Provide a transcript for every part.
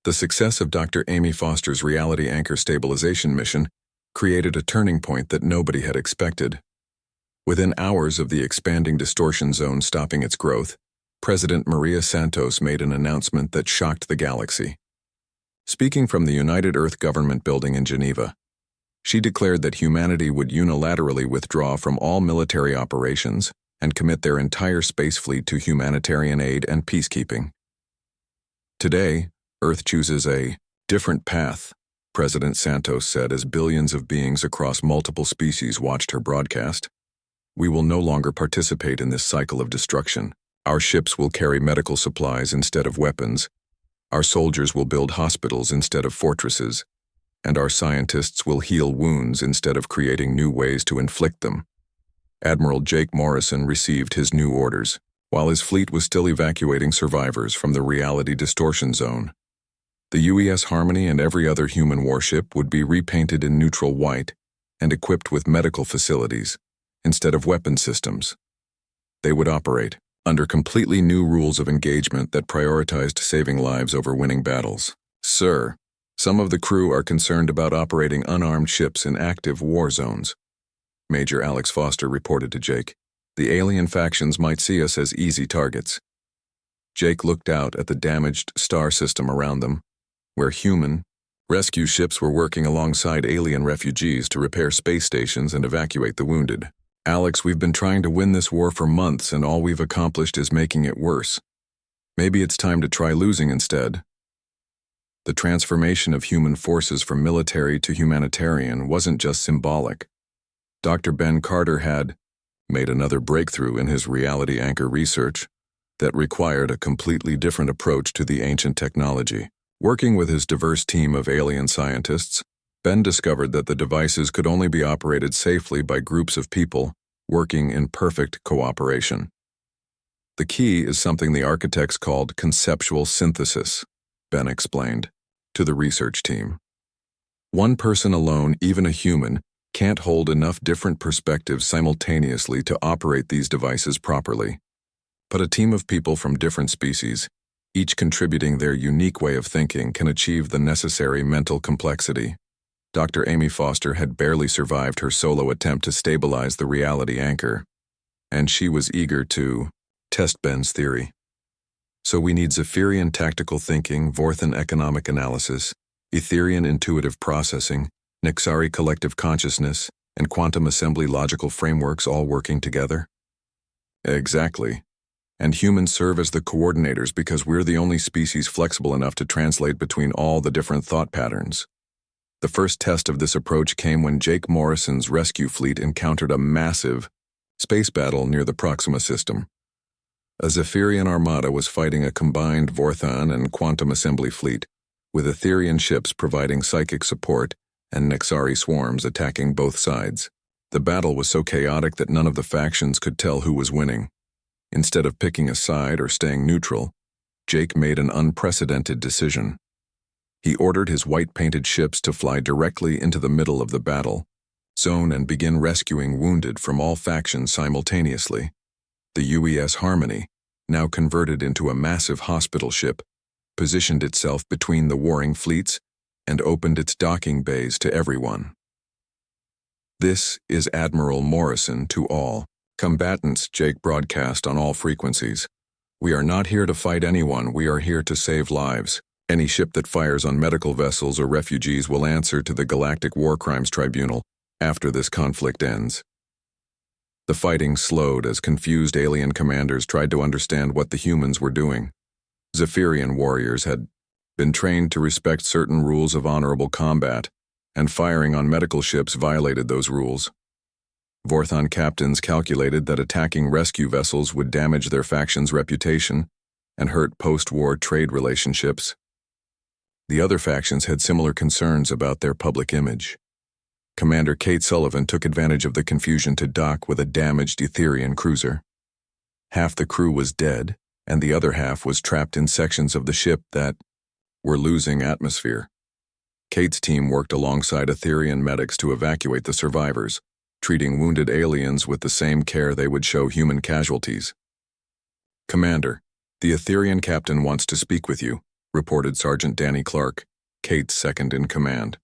The success of Dr. Amy Foster's reality anchor stabilization mission created a turning point that nobody had expected. Within hours of the expanding distortion zone stopping its growth, President Maria Santos made an announcement that shocked the galaxy. Speaking from the United Earth Government Building in Geneva, she declared that humanity would unilaterally withdraw from all military operations and commit their entire space fleet to humanitarian aid and peacekeeping. Today, Earth chooses a different path, President Santos said as billions of beings across multiple species watched her broadcast. We will no longer participate in this cycle of destruction. Our ships will carry medical supplies instead of weapons. Our soldiers will build hospitals instead of fortresses. And our scientists will heal wounds instead of creating new ways to inflict them. Admiral Jake Morrison received his new orders, while his fleet was still evacuating survivors from the reality distortion zone. The UES Harmony and every other human warship would be repainted in neutral white and equipped with medical facilities instead of weapon systems. They would operate under completely new rules of engagement that prioritized saving lives over winning battles. Sir, some of the crew are concerned about operating unarmed ships in active war zones, Major Alex Foster reported to Jake. The alien factions might see us as easy targets. Jake looked out at the damaged star system around them, where human rescue ships were working alongside alien refugees to repair space stations and evacuate the wounded. Alex, we've been trying to win this war for months and all we've accomplished is making it worse. Maybe it's time to try losing instead. The transformation of human forces from military to humanitarian wasn't just symbolic. Dr. Ben Carter had made another breakthrough in his reality anchor research that required a completely different approach to the ancient technology. Working with his diverse team of alien scientists, Ben discovered that the devices could only be operated safely by groups of people working in perfect cooperation. The key is something the architects called conceptual synthesis, Ben explained to the research team. One person alone, even a human, can't hold enough different perspectives simultaneously to operate these devices properly. But a team of people from different species, each contributing their unique way of thinking, can achieve the necessary mental complexity. Dr. Amy Foster had barely survived her solo attempt to stabilize the reality anchor, and she was eager to test Ben's theory. So we need Zephyrian tactical thinking, Vorthan economic analysis, Etherian intuitive processing, Nixari collective consciousness, and quantum assembly logical frameworks all working together? Exactly. And humans serve as the coordinators because we're the only species flexible enough to translate between all the different thought patterns. The first test of this approach came when Jake Morrison's rescue fleet encountered a massive space battle near the Proxima system. A Zephyrian armada was fighting a combined Vorthan and quantum assembly fleet, with Etherian ships providing psychic support and Nixari swarms attacking both sides. The battle was so chaotic that none of the factions could tell who was winning. Instead of picking a side or staying neutral, Jake made an unprecedented decision. He ordered his white-painted ships to fly directly into the middle of the battle zone and begin rescuing wounded from all factions simultaneously. The UES Harmony, now converted into a massive hospital ship, positioned itself between the warring fleets and opened its docking bays to everyone. This is Admiral Morrison to all combatants, Jake broadcast on all frequencies. We are not here to fight anyone, we are here to save lives. Any ship that fires on medical vessels or refugees will answer to the Galactic War Crimes Tribunal after this conflict ends. The fighting slowed as confused alien commanders tried to understand what the humans were doing. Zephyrian warriors had been trained to respect certain rules of honorable combat, and firing on medical ships violated those rules. Vorthan captains calculated that attacking rescue vessels would damage their faction's reputation and hurt post-war trade relationships. The other factions had similar concerns about their public image. Commander Kate Sullivan took advantage of the confusion to dock with a damaged Etherian cruiser. Half the crew was dead, and the other half was trapped in sections of the ship that were losing atmosphere. Kate's team worked alongside Etherian medics to evacuate the survivors, treating wounded aliens with the same care they would show human casualties. Commander, the Etherian captain wants to speak with you, reported Sergeant Danny Clark, Kate's second in command.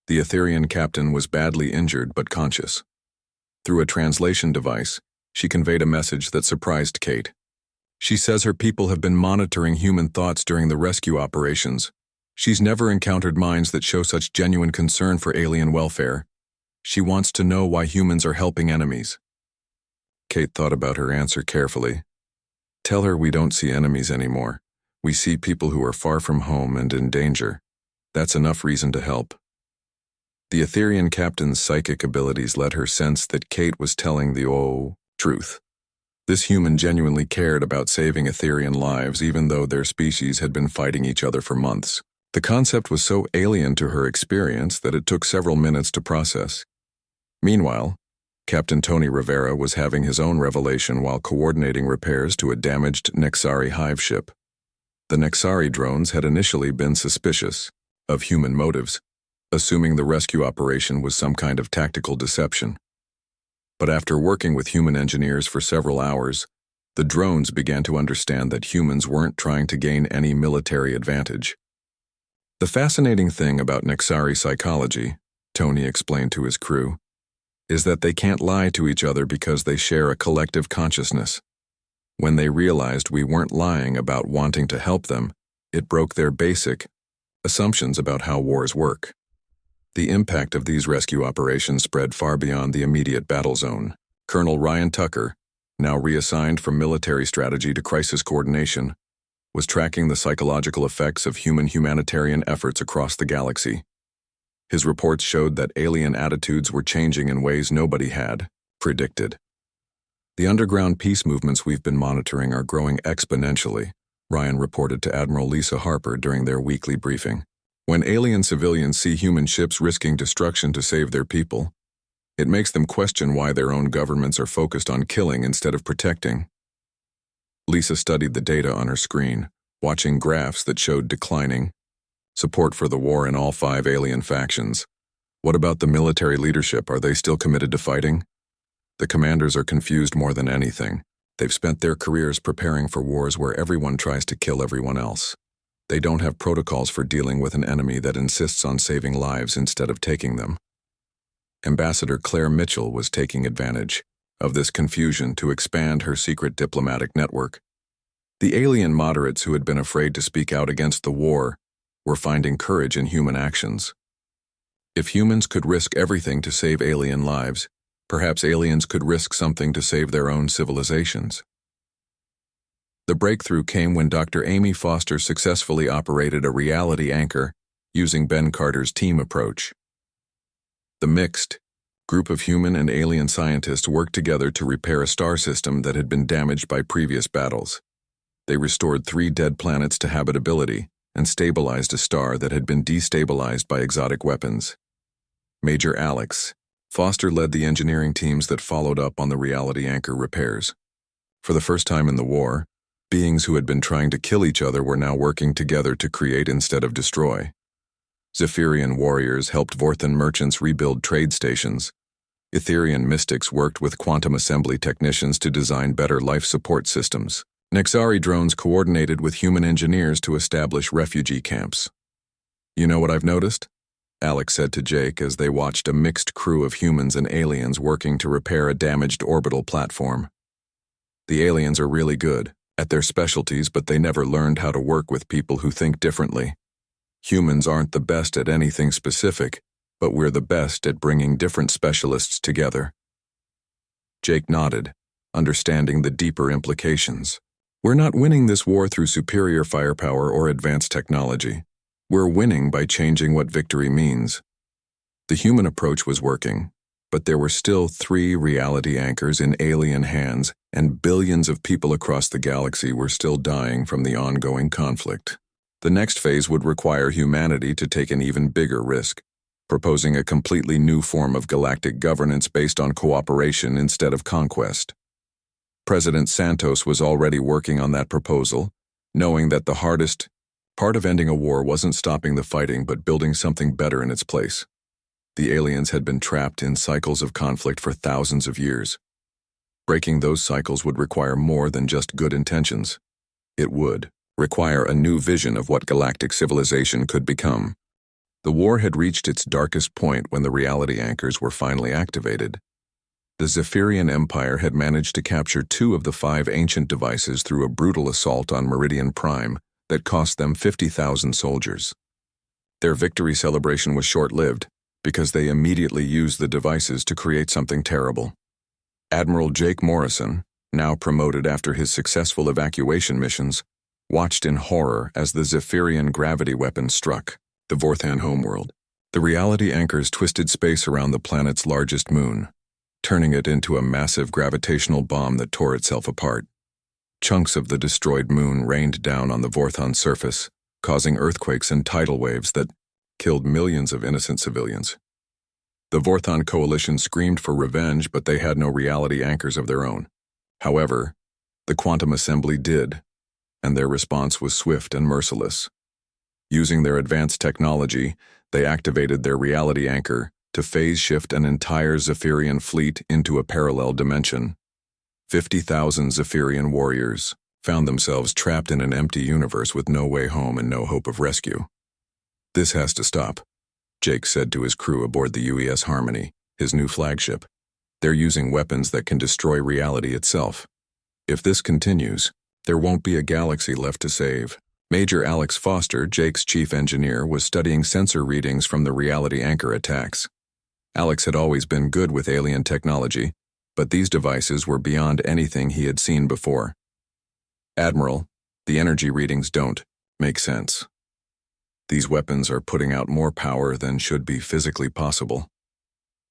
The Etherian captain was badly injured but conscious. Through a translation device, she conveyed a message that surprised Kate. She says her people have been monitoring human thoughts during the rescue operations. She's never encountered minds that show such genuine concern for alien welfare. She wants to know why humans are helping enemies. Kate thought about her answer carefully. Tell her we don't see enemies anymore. We see people who are far from home and in danger. That's enough reason to help. The Etherian captain's psychic abilities let her sense that Kate was telling the truth. This human genuinely cared about saving Etherian lives even though their species had been fighting each other for months. The concept was so alien to her experience that it took several minutes to process. Meanwhile, Captain Tony Rivera was having his own revelation while coordinating repairs to a damaged Nexari hive ship. The Nexari drones had initially been suspicious of human motives, assuming the rescue operation was some kind of tactical deception. But after working with human engineers for several hours, the drones began to understand that humans weren't trying to gain any military advantage. The fascinating thing about Nexari psychology, Tony explained to his crew, is that they can't lie to each other because they share a collective consciousness. When they realized we weren't lying about wanting to help them, it broke their basic assumptions about how wars work. The impact of these rescue operations spread far beyond the immediate battle zone. Colonel Ryan Tucker, now reassigned from military strategy to crisis coordination, was tracking the psychological effects of humanitarian efforts across the galaxy. His reports showed that alien attitudes were changing in ways nobody had predicted. The underground peace movements we've been monitoring are growing exponentially, Ryan reported to Admiral Lisa Harper during their weekly briefing. When alien civilians see human ships risking destruction to save their people, it makes them question why their own governments are focused on killing instead of protecting. Lisa studied the data on her screen, watching graphs that showed declining support for the war in all 5 alien factions. What about the military leadership? Are they still committed to fighting? The commanders are confused more than anything. They've spent their careers preparing for wars where everyone tries to kill everyone else. They don't have protocols for dealing with an enemy that insists on saving lives instead of taking them. Ambassador Claire Mitchell was taking advantage of this confusion to expand her secret diplomatic network. The alien moderates who had been afraid to speak out against the war were finding courage in human actions. If humans could risk everything to save alien lives, perhaps aliens could risk something to save their own civilizations. The breakthrough came when Dr. Amy Foster successfully operated a reality anchor using Ben Carter's team approach. The mixed group of human and alien scientists worked together to repair a star system that had been damaged by previous battles. They restored 3 dead planets to habitability and stabilized a star that had been destabilized by exotic weapons. Major Alex Foster led the engineering teams that followed up on the reality anchor repairs. For the first time in the war, beings who had been trying to kill each other were now working together to create instead of destroy. Zephyrian warriors helped Vorthan merchants rebuild trade stations. Etherian mystics worked with quantum assembly technicians to design better life support systems. Nexari drones coordinated with human engineers to establish refugee camps. You know what I've noticed? Alex said to Jake as they watched a mixed crew of humans and aliens working to repair a damaged orbital platform. The aliens are really good at their specialties, but they never learned how to work with people who think differently. Humans aren't the best at anything specific, but we're the best at bringing different specialists together. Jake nodded, understanding the deeper implications. We're not winning this war through superior firepower or advanced technology. We're winning by changing what victory means. The human approach was working, but there were still 3 reality anchors in alien hands, and billions of people across the galaxy were still dying from the ongoing conflict. The next phase would require humanity to take an even bigger risk, proposing a completely new form of galactic governance based on cooperation instead of conquest. President Santos was already working on that proposal, knowing that the hardest part of ending a war wasn't stopping the fighting but building something better in its place. The aliens had been trapped in cycles of conflict for thousands of years. Breaking those cycles would require more than just good intentions. It would require a new vision of what galactic civilization could become. The war had reached its darkest point when the reality anchors were finally activated. The Zephyrian Empire had managed to capture 2 of the 5 ancient devices through a brutal assault on Meridian Prime that cost them 50,000 soldiers. Their victory celebration was short-lived because they immediately used the devices to create something terrible. Admiral Jake Morrison, now promoted after his successful evacuation missions, watched in horror as the Zephyrian gravity weapon struck the Vorthan homeworld. The reality anchors twisted space around the planet's largest moon, turning it into a massive gravitational bomb that tore itself apart. Chunks of the destroyed moon rained down on the Vorthan surface, causing earthquakes and tidal waves that killed millions of innocent civilians. The Vorthan coalition screamed for revenge, but they had no reality anchors of their own. However, the Quantum Assembly did, and their response was swift and merciless. Using their advanced technology, they activated their reality anchor to phase shift an entire Zephyrian fleet into a parallel dimension. 50,000 Zephyrian warriors found themselves trapped in an empty universe with no way home and no hope of rescue. "This has to stop," Jake said to his crew aboard the UES Harmony, his new flagship. "They're using weapons that can destroy reality itself. If this continues, there won't be a galaxy left to save." Major Alex Foster, Jake's chief engineer, was studying sensor readings from the reality anchor attacks. Alex had always been good with alien technology, but these devices were beyond anything he had seen before. "Admiral, the energy readings don't make sense. These weapons are putting out more power than should be physically possible."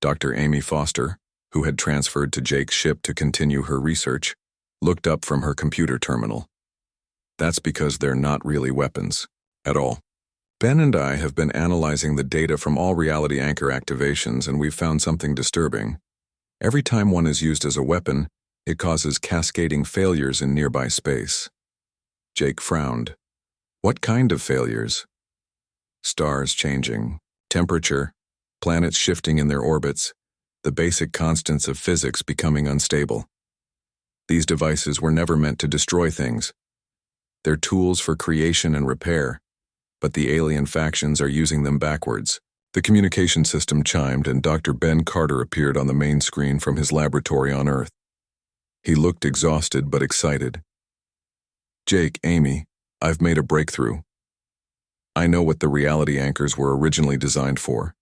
Dr. Amy Foster, who had transferred to Jake's ship to continue her research, looked up from her computer terminal. "That's because they're not really weapons at all. Ben and I have been analyzing the data from all reality anchor activations, and we've found something disturbing. Every time one is used as a weapon, it causes cascading failures in nearby space." Jake frowned. "What kind of failures?" "Stars changing, temperature, planets shifting in their orbits, the basic constants of physics becoming unstable. These devices were never meant to destroy things. They're tools for creation and repair, but the alien factions are using them backwards." The communication system chimed, and Dr. Ben Carter appeared on the main screen from his laboratory on Earth. He looked exhausted but excited. "Jake, Amy, I've made a breakthrough. I know what the reality anchors were originally designed for."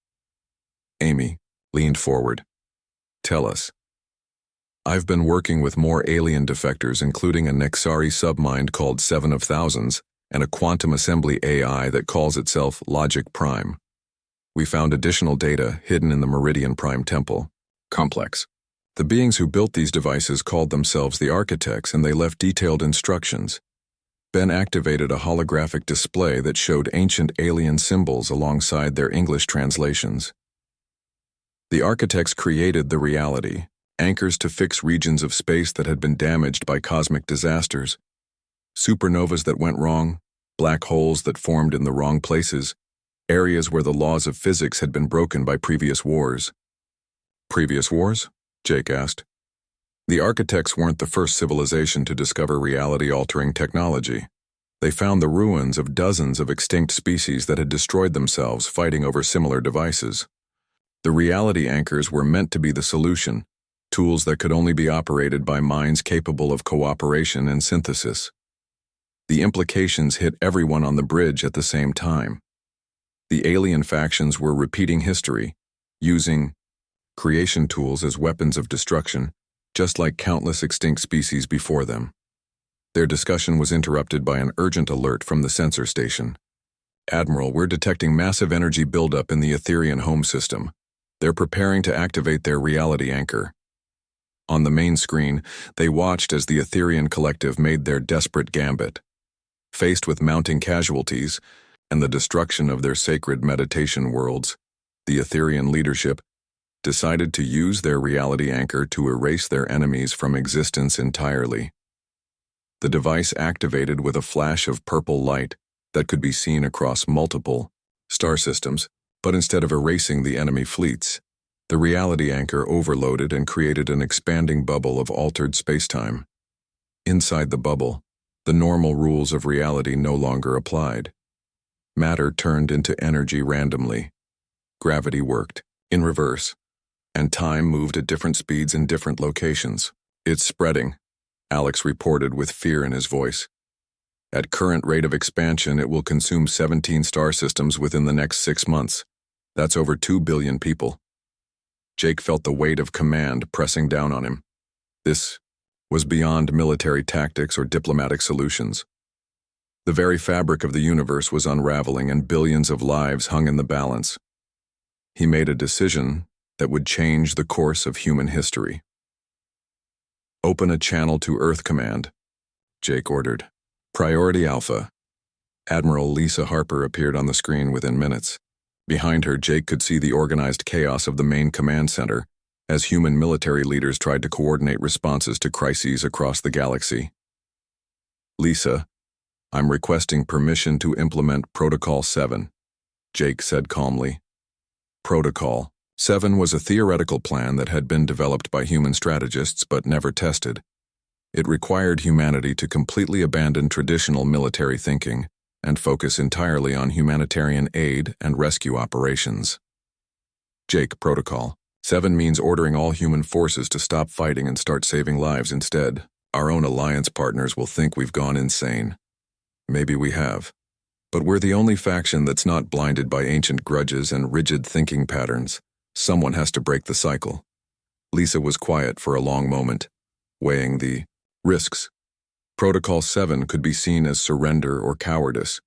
Amy leaned forward. "Tell us." "I've been working with more alien defectors, including a Nexari submind called 7 of Thousands and a quantum assembly AI that calls itself Logic Prime. We found additional data hidden in the Meridian Prime Temple complex. The beings who built these devices called themselves the architects, and they left detailed instructions. Ben activated a holographic display that showed ancient alien symbols alongside their English translations. The architects created the reality, anchors to fix regions of space that had been damaged by cosmic disasters, supernovas that went wrong, black holes that formed in the wrong places, areas where the laws of physics had been broken by previous wars. "Previous wars?" Jake asked. "The architects weren't the first civilization to discover reality-altering technology. They found the ruins of dozens of extinct species that had destroyed themselves fighting over similar devices. The reality anchors were meant to be the solution, tools that could only be operated by minds capable of cooperation and synthesis. The implications hit everyone on the bridge at the same time. The alien factions were repeating history, using creation tools as weapons of destruction, just like countless extinct species before them." Their discussion was interrupted by an urgent alert from the sensor station. "Admiral, we're detecting massive energy buildup in the Etherian home system. They're preparing to activate their reality anchor." On the main screen, they watched as the Etherian collective made their desperate gambit. Faced with mounting casualties and the destruction of their sacred meditation worlds, the Etherian leadership decided to use their reality anchor to erase their enemies from existence entirely. The device activated with a flash of purple light that could be seen across multiple star systems, but instead of erasing the enemy fleets, the reality anchor overloaded and created an expanding bubble of altered spacetime. Inside the bubble, The normal rules of reality no longer applied. Matter turned into energy randomly. Gravity worked in reverse, and time moved at different speeds in different locations. It's spreading, Alex reported with fear in his voice. At current rate of expansion, it will consume 17 star systems within the next 6 months. That's over 2 billion people. Jake felt the weight of command pressing down on him. This was beyond military tactics or diplomatic solutions. The very fabric of the universe was unraveling and billions of lives hung in the balance. He made a decision that would change the course of human history. Open a channel to Earth Command, Jake ordered. Priority Alpha. Admiral Lisa Harper appeared on the screen within minutes. Behind her, Jake could see the organized chaos of the main command center as human military leaders tried to coordinate responses to crises across the galaxy. Lisa, I'm requesting permission to implement Protocol 7, Jake said calmly. Protocol 7 was a theoretical plan that had been developed by human strategists but never tested. It required humanity to completely abandon traditional military thinking and focus entirely on humanitarian aid and rescue operations. Jake, Protocol 7 means ordering all human forces to stop fighting and start saving lives instead. Our own alliance partners will think we've gone insane. Maybe we have. But we're the only faction that's not blinded by ancient grudges and rigid thinking patterns. Someone has to break the cycle. Lisa was quiet for a long moment, weighing the risks. Protocol 7 could be seen as surrender or cowardice.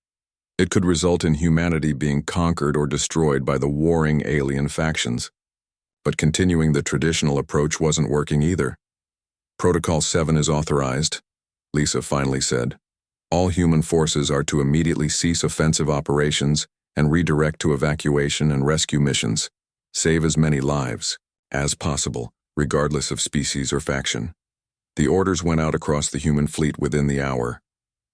It could result in humanity being conquered or destroyed by the warring alien factions. But continuing the traditional approach wasn't working either. Protocol 7 is authorized, Lisa finally said. All human forces are to immediately cease offensive operations and redirect to evacuation and rescue missions. Save as many lives as possible, regardless of species or faction. The orders went out across the human fleet within the hour.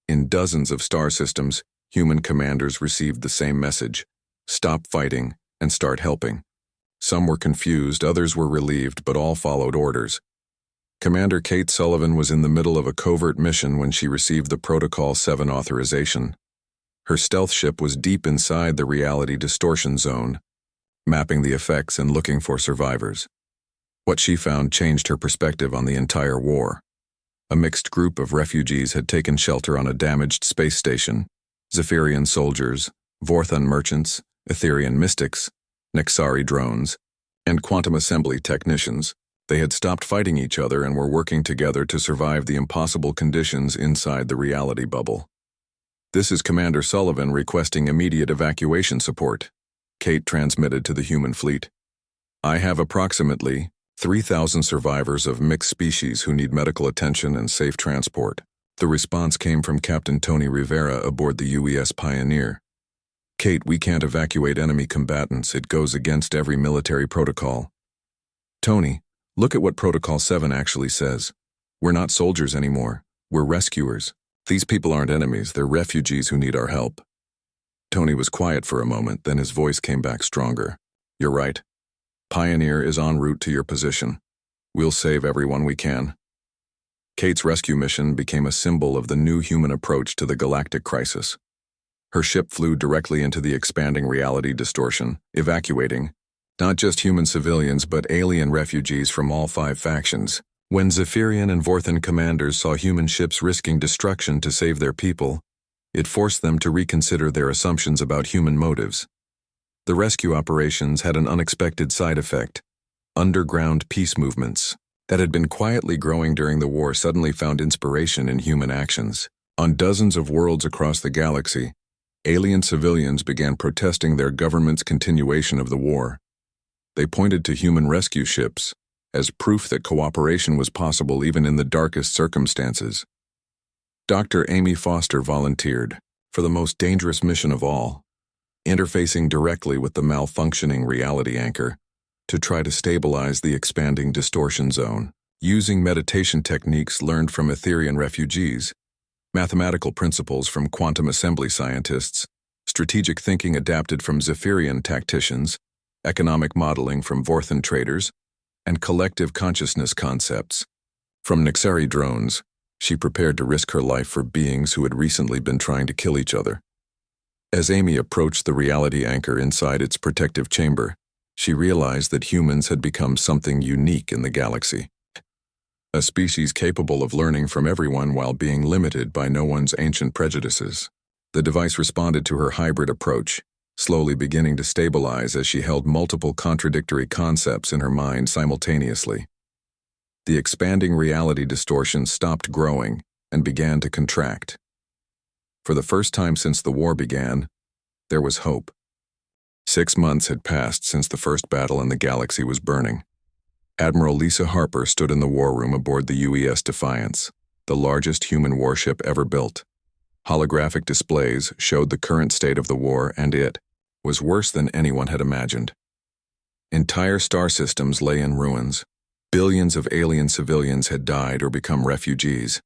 In dozens of star systems, human commanders received the same message: stop fighting and start helping. Some were confused, others were relieved, but all followed orders. Commander Kate Sullivan was in the middle of a covert mission when she received the Protocol 7 authorization. Her stealth ship was deep inside the reality distortion zone, mapping the effects and looking for survivors. What she found changed her perspective on the entire war. A mixed group of refugees had taken shelter on a damaged space station: Zephyrian soldiers, Vorthon merchants, Etherian mystics, Nexari drones, and quantum assembly technicians. They had stopped fighting each other and were working together to survive the impossible conditions inside the reality bubble. This is Commander Sullivan requesting immediate evacuation support, Kate transmitted to the human fleet. I have approximately 3,000 survivors of mixed species who need medical attention and safe transport. The response came from Captain Tony Rivera aboard the UES Pioneer. Kate, we can't evacuate enemy combatants. It goes against every military protocol. Tony, look at what Protocol 7 actually says. We're not soldiers anymore. We're rescuers. These people aren't enemies. They're refugees who need our help. Tony was quiet for a moment, then his voice came back stronger. You're right. Pioneer is en route to your position. We'll save everyone we can. Kate's rescue mission became a symbol of the new human approach to the galactic crisis. Her ship flew directly into the expanding reality distortion, evacuating not just human civilians but alien refugees from all 5 factions. When Zephyrian and Vorthon commanders saw human ships risking destruction to save their people, it forced them to reconsider their assumptions about human motives. The rescue operations had an unexpected side effect. Underground peace movements that had been quietly growing during the war suddenly found inspiration in human actions. On dozens of worlds across the galaxy, alien civilians began protesting their government's continuation of the war. They pointed to human rescue ships as proof that cooperation was possible even in the darkest circumstances. Dr. Amy Foster volunteered for the most dangerous mission of all, interfacing directly with the malfunctioning reality anchor to try to stabilize the expanding distortion zone. Using meditation techniques learned from Etherian refugees, mathematical principles from quantum assembly scientists, strategic thinking adapted from Zephyrian tacticians, economic modeling from Vorthon traders, and collective consciousness concepts from Nexari drones, She prepared to risk her life for beings who had recently been trying to kill each other. As Amy approached the reality anchor inside its protective chamber, she realized that humans had become something unique in the galaxy. A species capable of learning from everyone while being limited by no one's ancient prejudices. The device responded to her hybrid approach, slowly beginning to stabilize as she held multiple contradictory concepts in her mind simultaneously. The expanding reality distortion stopped growing and began to contract. For the first time since the war began, there was hope. 6 months had passed since the first battle and the galaxy was burning. Admiral Lisa Harper stood in the war room aboard the UES Defiance, the largest human warship ever built. Holographic displays showed the current state of the war, and it was worse than anyone had imagined. Entire star systems lay in ruins. Billions of alien civilians had died or become refugees.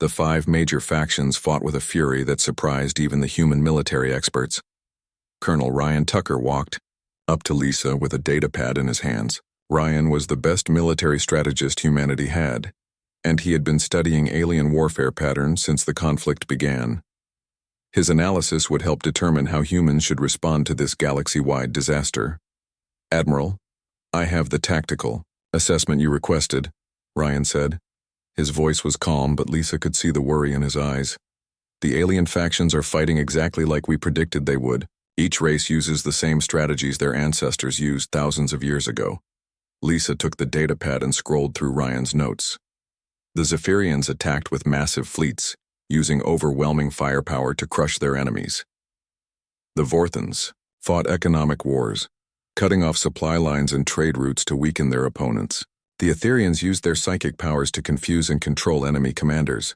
The 5 major factions fought with a fury that surprised even the human military experts. Colonel Ryan Tucker walked up to Lisa with a datapad in his hands. Ryan was the best military strategist humanity had, and he had been studying alien warfare patterns since the conflict began. His analysis would help determine how humans should respond to this galaxy-wide disaster. "Admiral, I have the tactical assessment you requested," Ryan said. His voice was calm, but Lisa could see the worry in his eyes. "The alien factions are fighting exactly like we predicted they would. Each race uses the same strategies their ancestors used thousands of years ago." Lisa took the datapad and scrolled through Ryan's notes. The Zephyrians attacked with massive fleets, using overwhelming firepower to crush their enemies. The Vorthans fought economic wars, cutting off supply lines and trade routes to weaken their opponents. The Etherians used their psychic powers to confuse and control enemy commanders.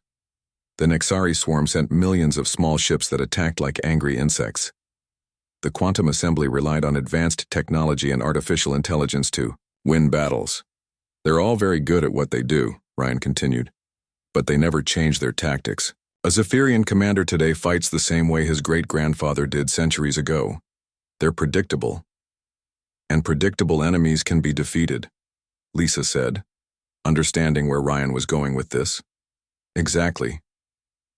The Nexari swarm sent millions of small ships that attacked like angry insects. The Quantum Assembly relied on advanced technology and artificial intelligence to win battles. "They're all very good at what they do," Ryan continued, "but they never change their tactics. A Zephyrian commander today fights the same way his great-grandfather did centuries ago. They're predictable. And predictable enemies can be defeated," Lisa said, understanding where Ryan was going with this. "Exactly.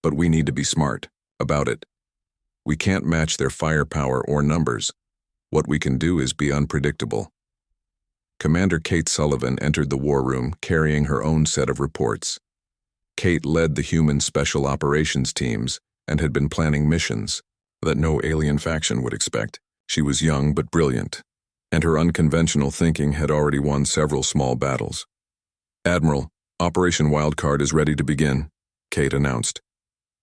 But we need to be smart about it. We can't match their firepower or numbers. What we can do is be unpredictable." Commander Kate Sullivan entered the war room carrying her own set of reports. Kate led the human special operations teams and had been planning missions that no alien faction would expect. She was young but brilliant, and her unconventional thinking had already won several small battles. "Admiral, Operation Wildcard is ready to begin," Kate announced.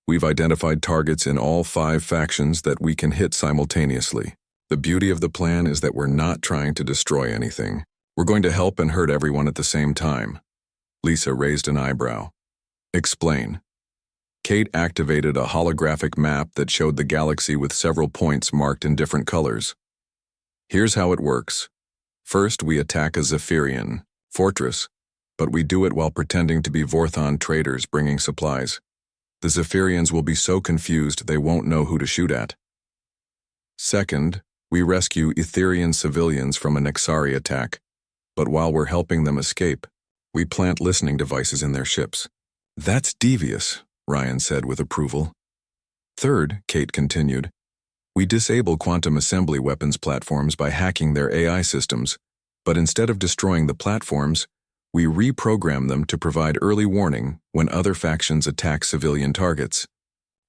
"We've identified targets in all 5 factions that we can hit simultaneously. The beauty of the plan is that we're not trying to destroy anything. We're going to help and hurt everyone at the same time." Lisa raised an eyebrow. "Explain." Kate activated a holographic map that showed the galaxy with several points marked in different colors. "Here's how it works. First, we attack a Zephyrian fortress, but we do it while pretending to be Vorthon traders bringing supplies. The Zephyrians will be so confused they won't know who to shoot at. Second, we rescue Etherian civilians from a Nexari attack, but while we're helping them escape, we plant listening devices in their ships." "That's devious," Ryan said with approval. "Third," Kate continued, "we disable quantum assembly weapons platforms by hacking their AI systems, but instead of destroying the platforms, we reprogram them to provide early warning when other factions attack civilian targets.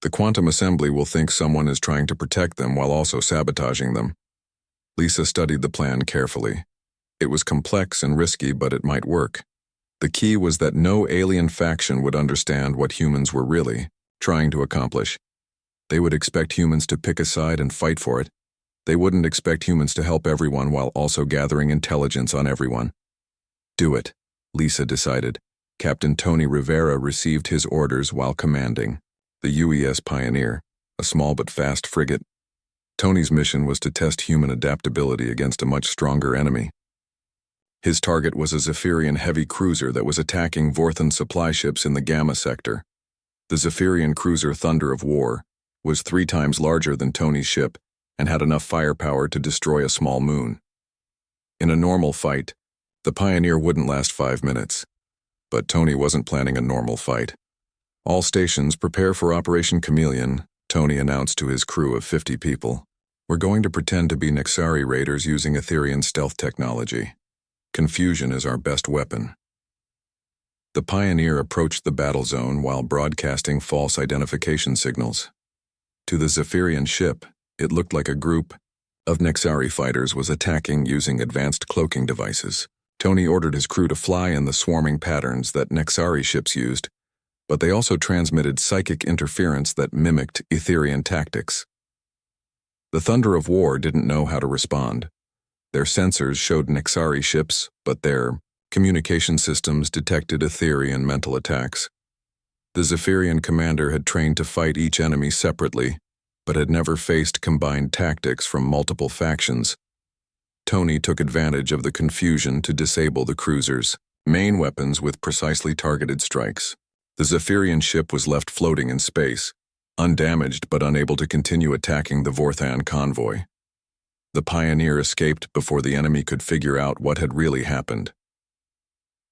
The quantum assembly will think someone is trying to protect them while also sabotaging them." Lisa studied the plan carefully. It was complex and risky, but it might work. The key was that no alien faction would understand what humans were really trying to accomplish. They would expect humans to pick a side and fight for it. They wouldn't expect humans to help everyone while also gathering intelligence on everyone. "Do it," Lisa decided. Captain Tony Rivera received his orders while commanding the UES Pioneer, a small but fast frigate. Tony's mission was to test human adaptability against a much stronger enemy. His target was a Zephyrian heavy cruiser that was attacking Vorthon supply ships in the Gamma sector. The Zephyrian cruiser Thunder of War was 3 times larger than Tony's ship and had enough firepower to destroy a small moon. In a normal fight, the Pioneer wouldn't last 5 minutes, but Tony wasn't planning a normal fight. All stations prepare for Operation Chameleon, Tony announced to his crew of 50 people. We're going to pretend to be Nexari raiders using Etherian stealth technology. Confusion is our best weapon. The Pioneer approached the battle zone while broadcasting false identification signals. To the Zephyrian ship, it looked like a group of Nexari fighters was attacking using advanced cloaking devices. Tony ordered his crew to fly in the swarming patterns that Nexari ships used, but they also transmitted psychic interference that mimicked Etherian tactics. The Thunder of War didn't know how to respond. Their sensors showed Nexari ships, but their communication systems detected Etherian mental attacks. The Zephyrian commander had trained to fight each enemy separately, but had never faced combined tactics from multiple factions. Tony took advantage of the confusion to disable the cruisers' main weapons with precisely targeted strikes. The Zephyrian ship was left floating in space, undamaged but unable to continue attacking the Vorthan convoy. The Pioneer escaped before the enemy could figure out what had really happened.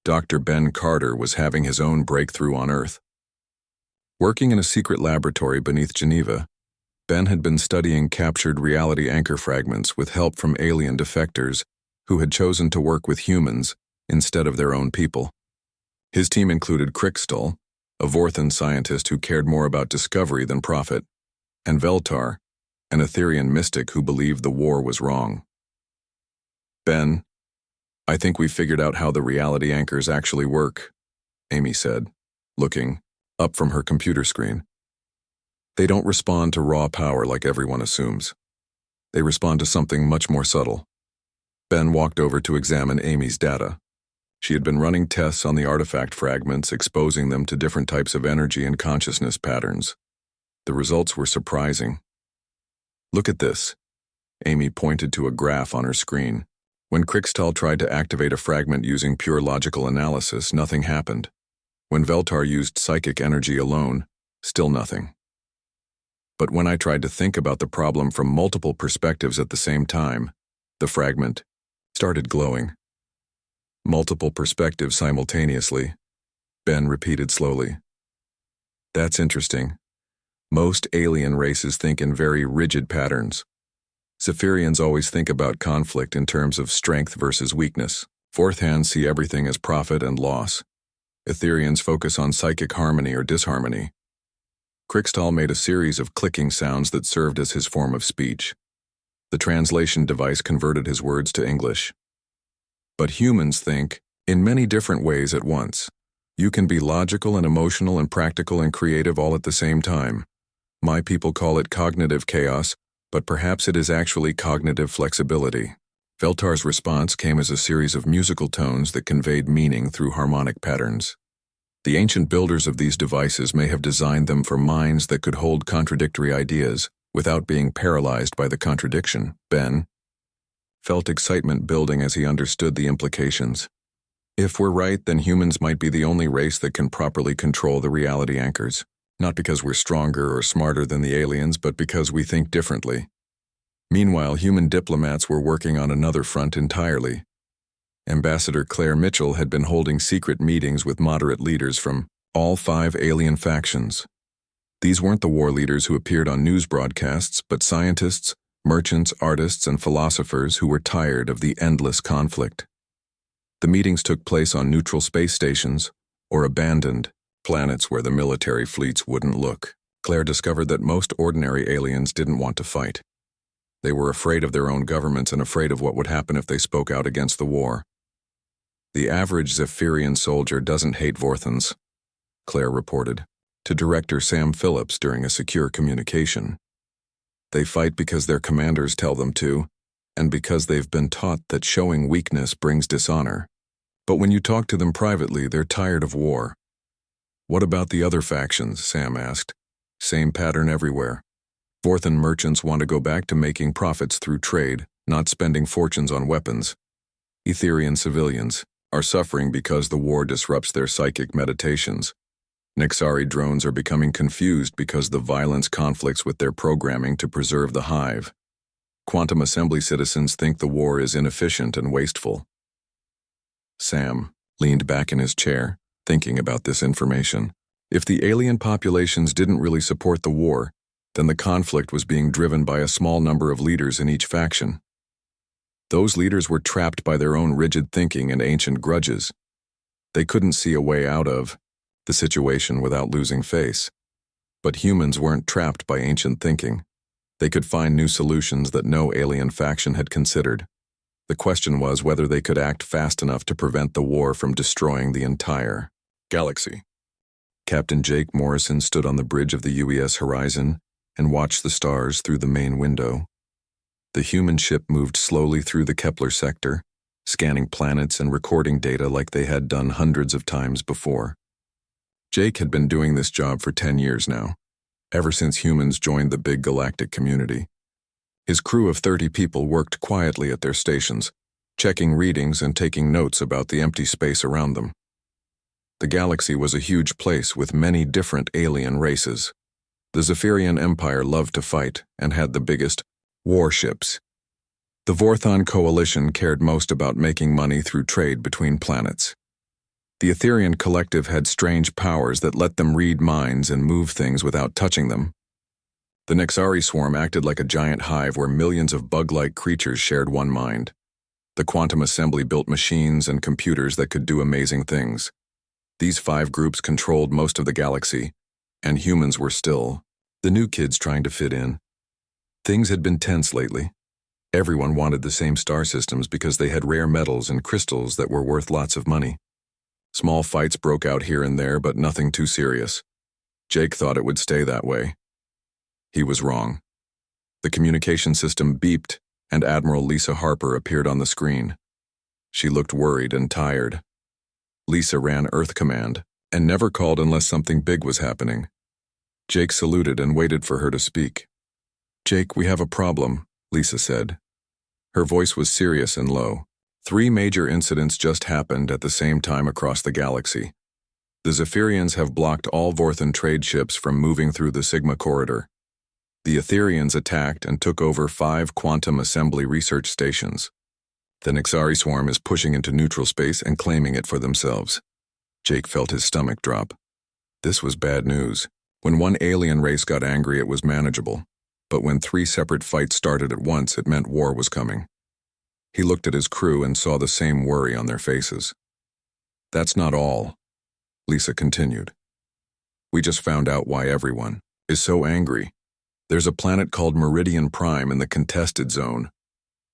Dr. Ben Carter was having his own breakthrough on Earth. Working in a secret laboratory beneath Geneva, Ben had been studying captured reality anchor fragments with help from alien defectors who had chosen to work with humans instead of their own people. His team included Crixtal, a Vorthan scientist who cared more about discovery than profit, and Veltar, an Etherian mystic who believed the war was wrong. Ben, I think we've figured out how the reality anchors actually work, Amy said, looking up from her computer screen. They don't respond to raw power like everyone assumes. They respond to something much more subtle. Ben walked over to examine Amy's data. She had been running tests on the artifact fragments, exposing them to different types of energy and consciousness patterns. The results were surprising. Look at this. Amy pointed to a graph on her screen. When Crixtal tried to activate a fragment using pure logical analysis, nothing happened. When Veltar used psychic energy alone, still nothing. But when I tried to think about the problem from multiple perspectives at the same time, the fragment started glowing. Multiple perspectives simultaneously, Ben repeated slowly. That's interesting. Most alien races think in very rigid patterns. Zephyrians always think about conflict in terms of strength versus weakness. Vorthans see everything as profit and loss. Etherians focus on psychic harmony or disharmony. Crixtal made a series of clicking sounds that served as his form of speech. The translation device converted his words to English. But humans think in many different ways at once. You can be logical and emotional and practical and creative all at the same time. My people call it cognitive chaos, but perhaps it is actually cognitive flexibility. Veltar's response came as a series of musical tones that conveyed meaning through harmonic patterns. The ancient builders of these devices may have designed them for minds that could hold contradictory ideas without being paralyzed by the contradiction. Ben felt excitement building as he understood the implications. If we're right, then humans might be the only race that can properly control the reality anchors. Not because we're stronger or smarter than the aliens, but because we think differently. Meanwhile, human diplomats were working on another front entirely. Ambassador Claire Mitchell had been holding secret meetings with moderate leaders from all 5 alien factions. These weren't the war leaders who appeared on news broadcasts, but scientists, merchants, artists, and philosophers who were tired of the endless conflict. The meetings took place on neutral space stations or abandoned planets where the military fleets wouldn't look. Claire discovered that most ordinary aliens didn't want to fight. They were afraid of their own governments and afraid of what would happen if they spoke out against the war. The average Zephyrian soldier doesn't hate Vorthans, Claire reported to Director Sam Phillips during a secure communication. They fight because their commanders tell them to, and because they've been taught that showing weakness brings dishonor. But when you talk to them privately, they're tired of war. What about the other factions? Sam asked. Same pattern everywhere. Vorthan merchants want to go back to making profits through trade, not spending fortunes on weapons. Etherian civilians are suffering because the war disrupts their psychic meditations. Nexari drones are becoming confused because the violence conflicts with their programming to preserve the hive. Quantum Assembly citizens think the war is inefficient and wasteful. Sam leaned back in his chair, thinking about this information. If the alien populations didn't really support the war, then the conflict was being driven by a small number of leaders in each faction. Those leaders were trapped by their own rigid thinking and ancient grudges. They couldn't see a way out of the situation without losing face. But humans weren't trapped by ancient thinking. They could find new solutions that no alien faction had considered. The question was whether they could act fast enough to prevent the war from destroying the entire galaxy. Captain Jake Morrison stood on the bridge of the UES Horizon and watched the stars through the main window. The human ship moved slowly through the Kepler sector, scanning planets and recording data like they had done hundreds of times before. Jake had been doing this job for 10 years now, ever since humans joined the big galactic community. His crew of 30 people worked quietly at their stations, checking readings and taking notes about the empty space around them. The galaxy was a huge place with many different alien races. The Zephyrian Empire loved to fight and had the biggest warships. The Vorthon Coalition cared most about making money through trade between planets. The Etherian Collective had strange powers that let them read minds and move things without touching them. The Nexari swarm acted like a giant hive where millions of bug-like creatures shared one mind. The Quantum Assembly built machines and computers that could do amazing things. These 5 groups controlled most of the galaxy, and humans were still the new kids trying to fit in. Things had been tense lately. Everyone wanted the same star systems because they had rare metals and crystals that were worth lots of money. Small fights broke out here and there, but nothing too serious. Jake thought it would stay that way. He was wrong. The communication system beeped, and Admiral Lisa Harper appeared on the screen. She looked worried and tired. Lisa ran Earth Command, and never called unless something big was happening. Jake saluted and waited for her to speak. "Jake, we have a problem," Lisa said. Her voice was serious and low. 3 major incidents just happened at the same time across the galaxy. The Zephyrians have blocked all Vorthon trade ships from moving through the Sigma Corridor. The Etherians attacked and took over 5 quantum assembly research stations. The Nexari swarm is pushing into neutral space and claiming it for themselves. Jake felt his stomach drop. This was bad news. When one alien race got angry, it was manageable. But when 3 separate fights started at once, it meant war was coming. He looked at his crew and saw the same worry on their faces. "That's not all," Lisa continued. "We just found out why everyone is so angry. There's a planet called Meridian Prime in the contested zone.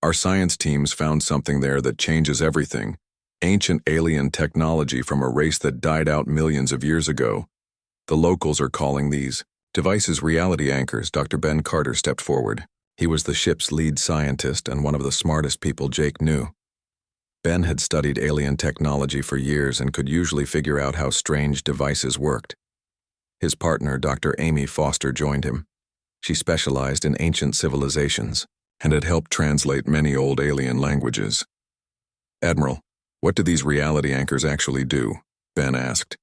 Our science teams found something there that changes everything. Ancient alien technology from a race that died out millions of years ago. The locals are calling these devices reality anchors." Dr. Ben Carter stepped forward. He was the ship's lead scientist and one of the smartest people Jake knew. Ben had studied alien technology for years and could usually figure out how strange devices worked. His partner, Dr. Amy Foster, joined him. She specialized in ancient civilizations and had helped translate many old alien languages. "Admiral, what do these reality anchors actually do?" Ben asked.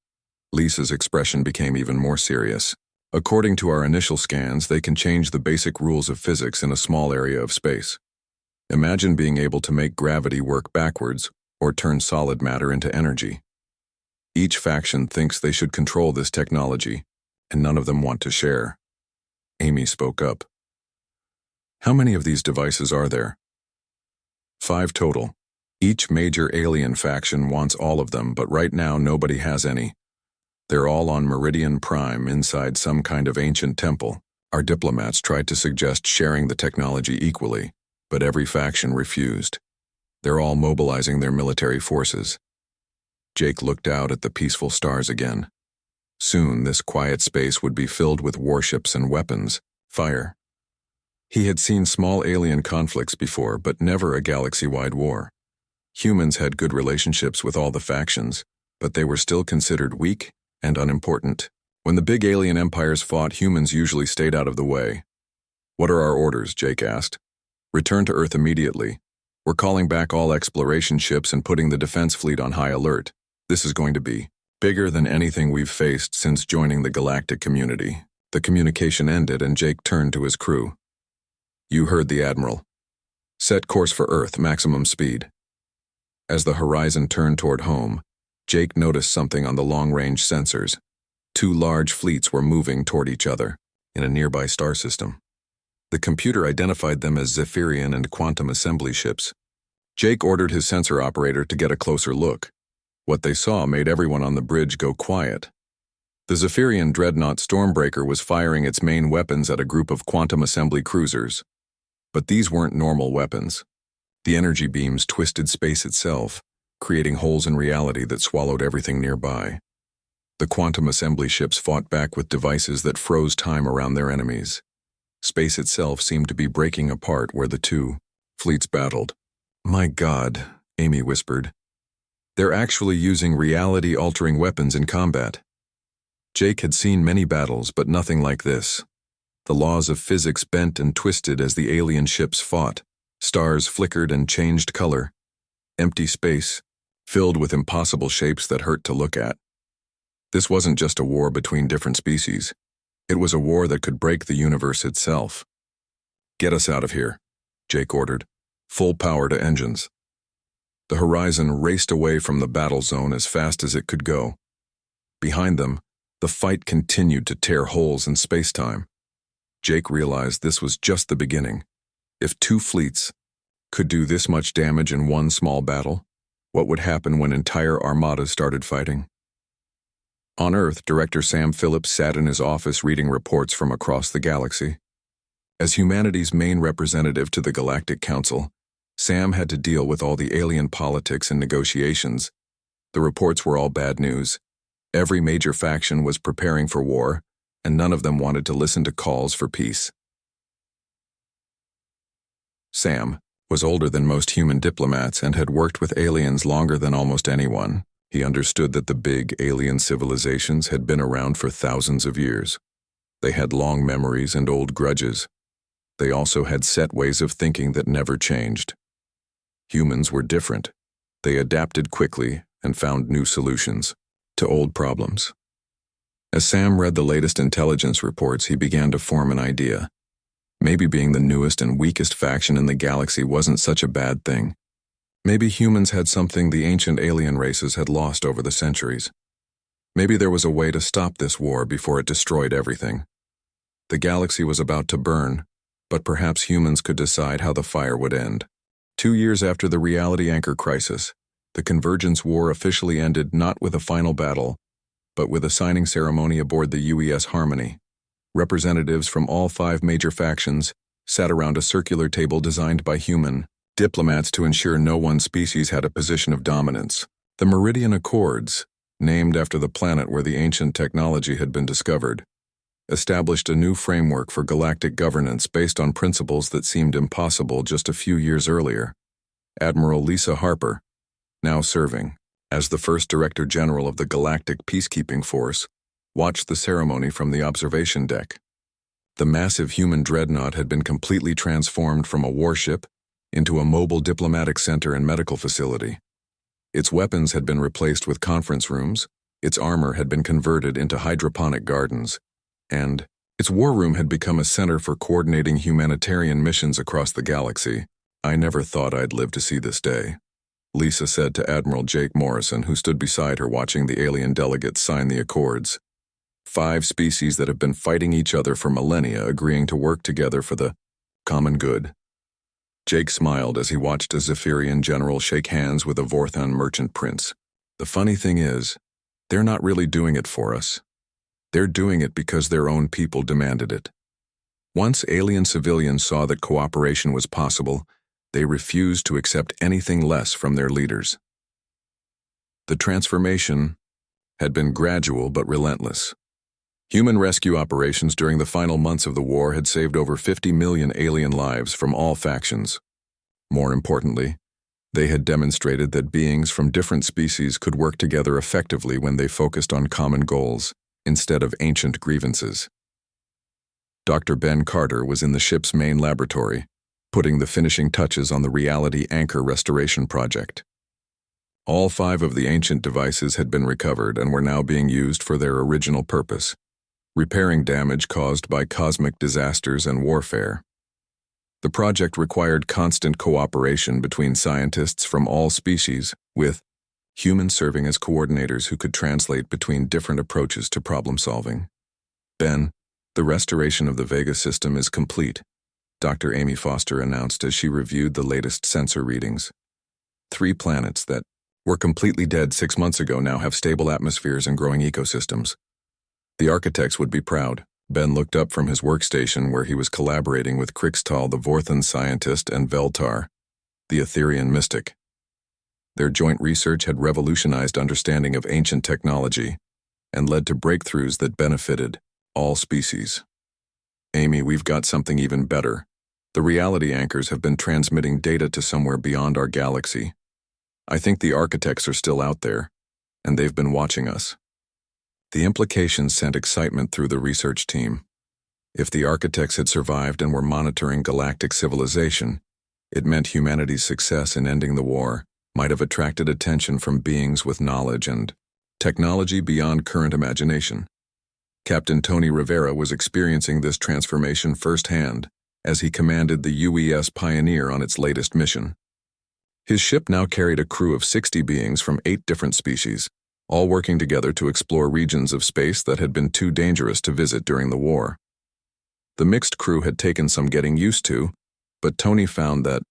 Lisa's expression became even more serious. "According to our initial scans, they can change the basic rules of physics in a small area of space. Imagine being able to make gravity work backwards or turn solid matter into energy. Each faction thinks they should control this technology, and none of them want to share." Amy spoke up. "How many of these devices are there?" 5 total. Each major alien faction wants all of them, but right now nobody has any. They're all on Meridian Prime inside some kind of ancient temple. Our diplomats tried to suggest sharing the technology equally, but every faction refused. They're all mobilizing their military forces. Jake looked out at the peaceful stars again. Soon, this quiet space would be filled with warships and weapons, fire. He had seen small alien conflicts before, but never a galaxy-wide war. Humans had good relationships with all the factions, but they were still considered weak and unimportant. When the big alien empires fought, humans usually stayed out of the way. "What are our orders?" Jake asked. "Return to Earth immediately. We're calling back all exploration ships and putting the defense fleet on high alert. This is going to be bigger than anything we've faced since joining the galactic community." The communication ended and Jake turned to his crew. "You heard the Admiral. Set course for Earth, maximum speed." As the horizon turned toward home, Jake noticed something on the long-range sensors. Two large fleets were moving toward each other in a nearby star system. The computer identified them as Zephyrian and quantum assembly ships. Jake ordered his sensor operator to get a closer look. What they saw made everyone on the bridge go quiet. The Zephyrian dreadnought Stormbreaker was firing its main weapons at a group of quantum assembly cruisers. But these weren't normal weapons. The energy beams twisted space itself, creating holes in reality that swallowed everything nearby. The quantum assembly ships fought back with devices that froze time around their enemies. Space itself seemed to be breaking apart where the two fleets battled. "My God," Amy whispered. "They're actually using reality-altering weapons in combat." Jake had seen many battles, but nothing like this. The laws of physics bent and twisted as the alien ships fought. Stars flickered and changed color. Empty space, filled with impossible shapes that hurt to look at. This wasn't just a war between different species. It was a war that could break the universe itself. "Get us out of here," Jake ordered. "Full power to engines." The Horizon raced away from the battle zone as fast as it could go. Behind them, the fight continued to tear holes in space-time. Jake realized this was just the beginning. If two fleets could do this much damage in one small battle, what would happen when entire armadas started fighting? On Earth, Director Sam Phillips sat in his office reading reports from across the galaxy. As humanity's main representative to the Galactic Council, Sam had to deal with all the alien politics and negotiations. The reports were all bad news. Every major faction was preparing for war, and none of them wanted to listen to calls for peace. Sam was older than most human diplomats and had worked with aliens longer than almost anyone. He understood that the big alien civilizations had been around for thousands of years. They had long memories and old grudges. They also had set ways of thinking that never changed. Humans were different. They adapted quickly and found new solutions to old problems. As Sam read the latest intelligence reports, he began to form an idea. Maybe being the newest and weakest faction in the galaxy wasn't such a bad thing. Maybe humans had something the ancient alien races had lost over the centuries. Maybe there was a way to stop this war before it destroyed everything. The galaxy was about to burn, but perhaps humans could decide how the fire would end. 2 years after the reality anchor crisis, the Convergence War officially ended not with a final battle, but with a signing ceremony aboard the UES Harmony. Representatives from all 5 major factions sat around a circular table designed by human diplomats to ensure no one species had a position of dominance. The Meridian Accords, named after the planet where the ancient technology had been discovered, established a new framework for galactic governance based on principles that seemed impossible just a few years earlier. Admiral Lisa Harper, now serving as the first Director General of the Galactic Peacekeeping Force, watched the ceremony from the observation deck. The massive human dreadnought had been completely transformed from a warship into a mobile diplomatic center and medical facility. Its weapons had been replaced with conference rooms, its armor had been converted into hydroponic gardens, and its war room had become a center for coordinating humanitarian missions across the galaxy. "I never thought I'd live to see this day," Lisa said to Admiral Jake Morrison, who stood beside her watching the alien delegates sign the accords. 5 species that have been fighting each other for millennia agreeing to work together for the common good. Jake smiled as he watched a Zephyrian general shake hands with a Vorthon merchant prince. "The funny thing is, they're not really doing it for us. They're doing it because their own people demanded it." Once alien civilians saw that cooperation was possible, they refused to accept anything less from their leaders. The transformation had been gradual but relentless. Human rescue operations during the final months of the war had saved over 50 million alien lives from all factions. More importantly, they had demonstrated that beings from different species could work together effectively when they focused on common goals instead of ancient grievances. Dr. Ben Carter was in the ship's main laboratory, putting the finishing touches on the reality anchor restoration project. All 5 of the ancient devices had been recovered and were now being used for their original purpose, repairing damage caused by cosmic disasters and warfare. The project required constant cooperation between scientists from all species, with humans serving as coordinators who could translate between different approaches to problem solving. Ben, the restoration of the Vega system is complete, Dr. Amy Foster announced as she reviewed the latest sensor readings. 3 planets that were completely dead 6 months ago now have stable atmospheres and growing ecosystems. The architects would be proud. Ben looked up from his workstation where he was collaborating with Krixtal, the Vorthan scientist, and Veltar, the Etherian mystic. Their joint research had revolutionized understanding of ancient technology and led to breakthroughs that benefited all species. Amy, we've got something even better. The reality anchors have been transmitting data to somewhere beyond our galaxy. I think the architects are still out there, and they've been watching us. The implications sent excitement through the research team. If the architects had survived and were monitoring galactic civilization, it meant humanity's success in ending the war might have attracted attention from beings with knowledge and technology beyond current imagination. Captain Tony Rivera was experiencing this transformation firsthand as he commanded the UES Pioneer on its latest mission. His ship now carried a crew of 60 beings from 8 different species, all working together to explore regions of space that had been too dangerous to visit during the war. The mixed crew had taken some getting used to, but Tony found that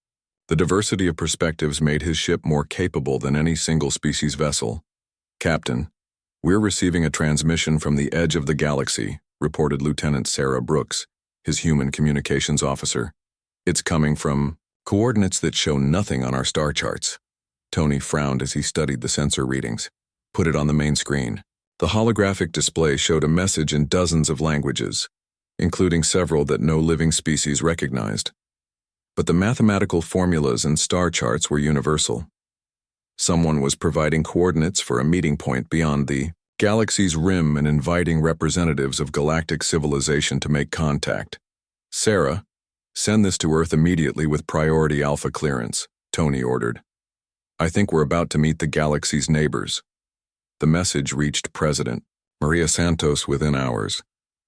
the diversity of perspectives made his ship more capable than any single species vessel. Captain, we're receiving a transmission from the edge of the galaxy, reported Lieutenant Sarah Brooks, his human communications officer. It's coming from coordinates that show nothing on our star charts. Tony frowned as he studied the sensor readings. Put it on the main screen. The holographic display showed a message in dozens of languages, including several that no living species recognized. But the mathematical formulas and star charts were universal. Someone was providing coordinates for a meeting point beyond the galaxy's rim and inviting representatives of galactic civilization to make contact. Sarah, send this to Earth immediately with priority alpha clearance, Tony ordered. I think we're about to meet the galaxy's neighbors. The message reached President Maria Santos within hours,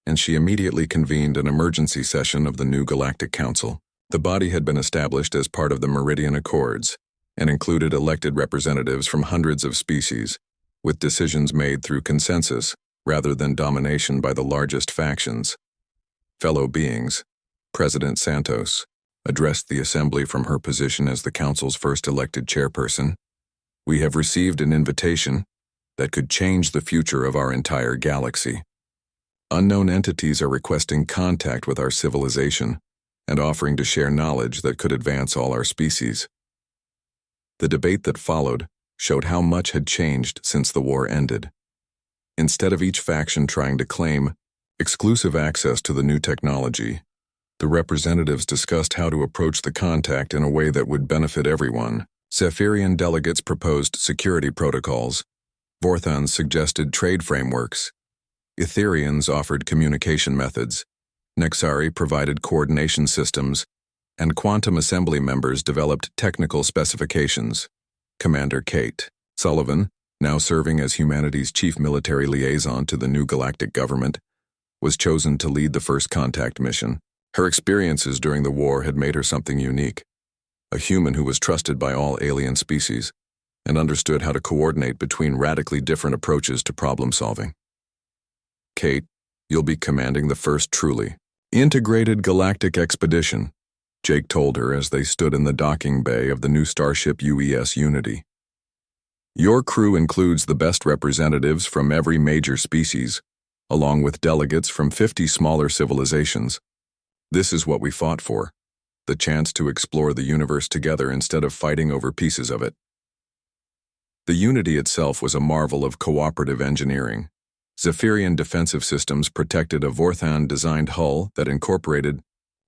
and she immediately convened an emergency session of the new Galactic Council. The body had been established as part of the Meridian Accords and included elected representatives from hundreds of species, with decisions made through consensus rather than domination by the largest factions. Fellow beings, President Santos addressed the assembly from her position as the council's first elected chairperson. We have received an invitation that could change the future of our entire galaxy. Unknown entities are requesting contact with our civilization and offering to share knowledge that could advance all our species. The debate that followed showed how much had changed since the war ended. Instead of each faction trying to claim exclusive access to the new technology, the representatives discussed how to approach the contact in a way that would benefit everyone. Zephyrian delegates proposed security protocols. Vorthans suggested trade frameworks. Etherians offered communication methods. Nexari provided coordination systems, and quantum assembly members developed technical specifications. Commander Kate Sullivan, now serving as humanity's chief military liaison to the new galactic government, was chosen to lead the first contact mission. Her experiences during the war had made her something unique, a human who was trusted by all alien species and understood how to coordinate between radically different approaches to problem solving. Kate, you'll be commanding the first truly integrated galactic expedition, Jake told her as they stood in the docking bay of the new starship UES Unity. Your crew includes the best representatives from every major species, along with delegates from 50 smaller civilizations. This is what we fought for, the chance to explore the universe together instead of fighting over pieces of it. The Unity itself was a marvel of cooperative engineering. Zephyrian defensive systems protected a Vorthan-designed hull that incorporated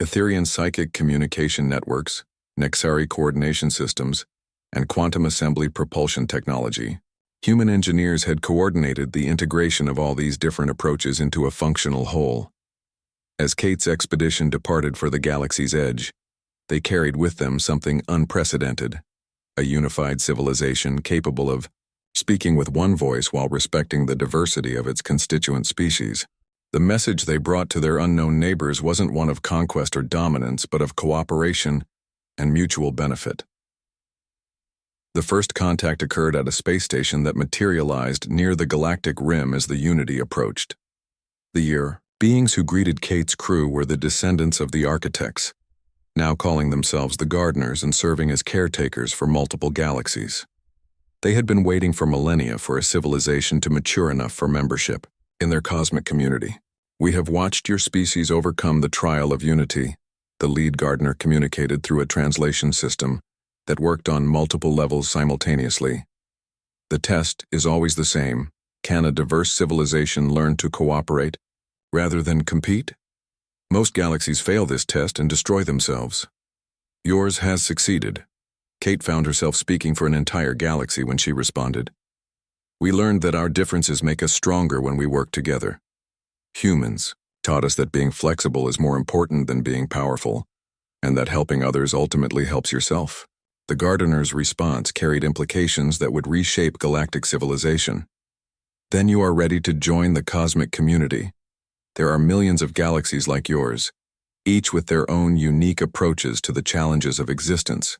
Etherian psychic communication networks, Nexari coordination systems, and quantum assembly propulsion technology. Human engineers had coordinated the integration of all these different approaches into a functional whole. As Kate's expedition departed for the galaxy's edge, they carried with them something unprecedented, a unified civilization capable of speaking with one voice while respecting the diversity of its constituent species. The message they brought to their unknown neighbors wasn't one of conquest or dominance, but of cooperation and mutual benefit. The first contact occurred at a space station that materialized near the galactic rim as the Unity approached. The year, beings who greeted Kate's crew were the descendants of the architects, now calling themselves the gardeners and serving as caretakers for multiple galaxies. They had been waiting for millennia for a civilization to mature enough for membership in their cosmic community. "We have watched your species overcome the trial of unity," the lead gardener communicated through a translation system that worked on multiple levels simultaneously. "The test is always the same. Can a diverse civilization learn to cooperate rather than compete? Most galaxies fail this test and destroy themselves. Yours has succeeded." Kate found herself speaking for an entire galaxy when she responded. "We learned that our differences make us stronger when we work together. Humans taught us that being flexible is more important than being powerful, and that helping others ultimately helps yourself." The gardener's response carried implications that would reshape galactic civilization. "Then you are ready to join the cosmic community. There are millions of galaxies like yours, each with their own unique approaches to the challenges of existence.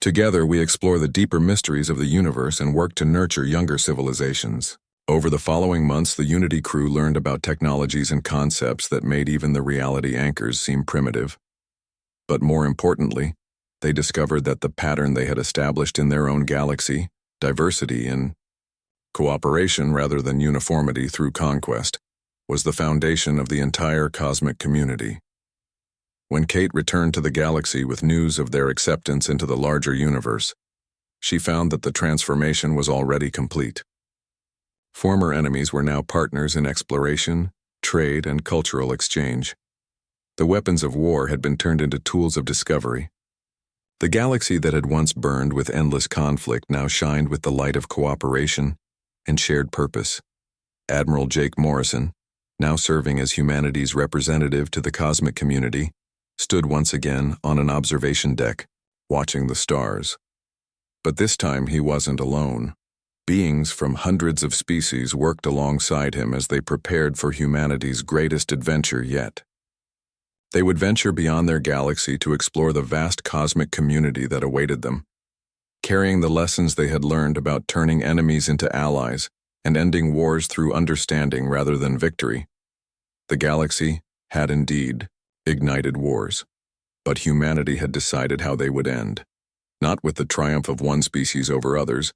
Together we explore the deeper mysteries of the universe and work to nurture younger civilizations." Over the following months, the Unity crew learned about technologies and concepts that made even the reality anchors seem primitive. But more importantly, they discovered that the pattern they had established in their own galaxy, diversity in cooperation rather than uniformity through conquest, was the foundation of the entire cosmic community. When Kate returned to the galaxy with news of their acceptance into the larger universe, she found that the transformation was already complete. Former enemies were now partners in exploration, trade, and cultural exchange. The weapons of war had been turned into tools of discovery. The galaxy that had once burned with endless conflict now shined with the light of cooperation and shared purpose. Admiral Jake Morrison, now serving as humanity's representative to the cosmic community, stood once again on an observation deck, watching the stars. But this time he wasn't alone. Beings from hundreds of species worked alongside him as they prepared for humanity's greatest adventure yet. They would venture beyond their galaxy to explore the vast cosmic community that awaited them, carrying the lessons they had learned about turning enemies into allies and ending wars through understanding rather than victory. The galaxy had indeed ignited wars, but humanity had decided how they would end, not with the triumph of one species over others,